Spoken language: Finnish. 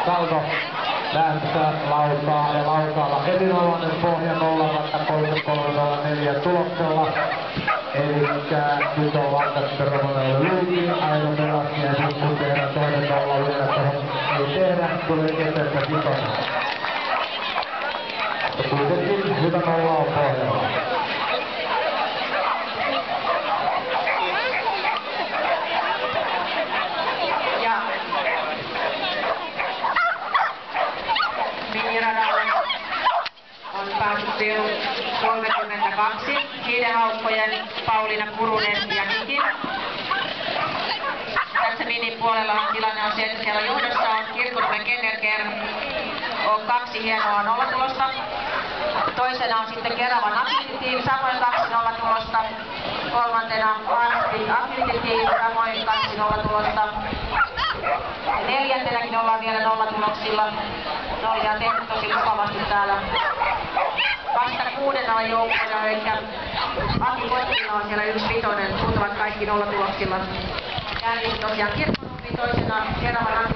Salko lähtö Laukaa ja Laukaalla erinomainen pohja 0-33-04 tuloksella. Elikkä nyt on vaikka Romanelle Luuki, Aino Pelasi ja nyt kun tehdään toinen 0 vielä tohon ei tehdä, tulee keteltä vitonen. Ja kuitenkin hyvä 0 on pohjalla. On päässyt jo 32 hiidehaukkojen Pauliina Kurunen ja Niki. Tässä minipuolella tilanne on se, että siellä johdossa on Kirkkonumen Kennerker, on 2 hienoa nollatulosta. Toisena on sitten Keravan Agility, samoin 2 nollatulosta. Kolmantena Agility, samoin 2 nollatulosta. Neljäntenäkin ollaan vielä nollatuloksilla. Nollia on tehty tosi mukavasti täällä. Vasta 6. joukkona, eli Aki Kotkila on siellä 1-5, muut ovat kaikki nollatuloksilla. Kärjessä tosiaan Kirkkonummi, toisena Keravan